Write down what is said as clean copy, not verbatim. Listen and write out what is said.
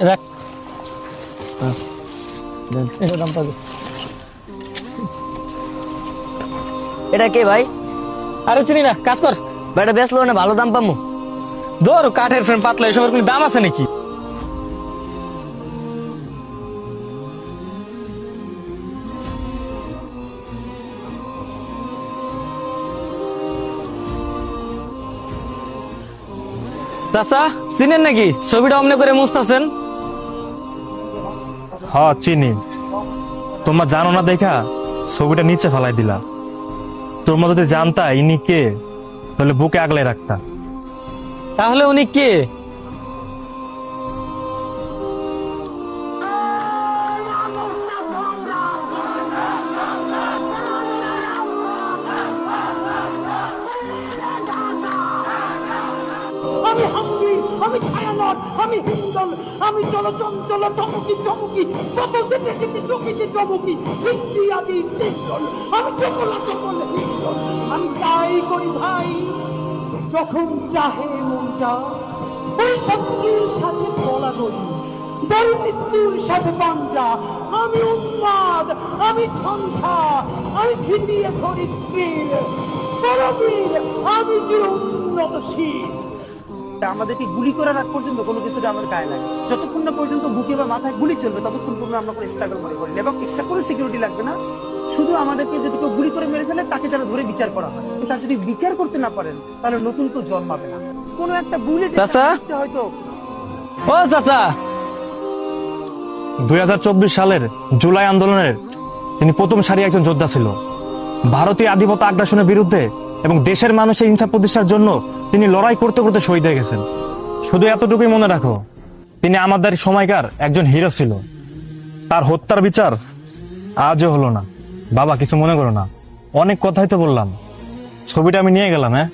রাখ। এটা দাম পাবে। এটা কে ভাই? আরে চিনি না, কাজ কর। বেটা বেচলো না, ভালো দাম পামু। ধর, কাঠের ফ্রেম পাতলা, এসবের কোনো দাম আছে নাকি? চাচা চিনেন নাকি? ছবিটা অমনে করে মুছতাছেন। হ চিনি। তোমরা জানো না দেখা ছবিটা নিচে ফেলাই দিলা। তোমরা যদি জানতা ইনি কে, তাহলে বুকে আগলে রাখতা। তাহলে উনি কে? আমি হাঙ্গি, আমি ছায়ানট, আমি হিন্দল, আমি চলচঞ্চল চমকি চমকি, কত যেতে যেতে চকিতে চমকি, হিন্দি আদি হিন্দল, আমি চকল হিন্দল, আমি তাই করি ভাই, যখন চাহে মনটা, ওই সঙ্গীর সাথে বলা করি, বল মৃত্যুর সাথে পাঞ্জা, আমি উন্মাদ, আমি সংখ্যা, আমি ভিটিয়ে ধরি তীর, পরবীর, আমি যে উন্নতশীল। আমাদেরকে গুলি করার আগ পর্যন্ত কোনো কিছুটা আমাদের গায়ে লাগে। যতক্ষণ না পর্যন্ত বুকে বা মাথায় গুলি চলবে ততক্ষণ পর্যন্ত আমরা কোনো স্ট্রাগল মনে করি না, এবং এক্সট্রা কোনো সিকিউরিটি লাগবে না। শুধু আমাদেরকে যদি কেউ গুলি করে মেরে ফেলে তাকে যেন ধরে বিচার করা হয়। তার যদি বিচার করতে না পারেন তাহলে নতুন কেউ জন্মাবে না। কোনো একটা বুলেট চাচা? হয়তো ও চাচা, 2024 সালের জুলাই আন্দোলনের তিনি প্রথম সারি একজন যোদ্ধা ছিল। ভারতীয় আধিপত্য আগ্রাসনের বিরুদ্ধে এবং দেশের মানুষের হিংসা প্রতিষ্ঠার জন্য তিনি লড়াই করতে করতে শহীদ হয়ে গেছেন। শুধু এতটুকুই মনে রাখো, তিনি আমাদের সময়কার একজন হিরো ছিল। তার হত্যার বিচার আজও হলো না। বাবা কিছু মনে করো না, অনেক কথাই তো বললাম। ছবিটা আমি নিয়ে গেলাম। হ্যাঁ।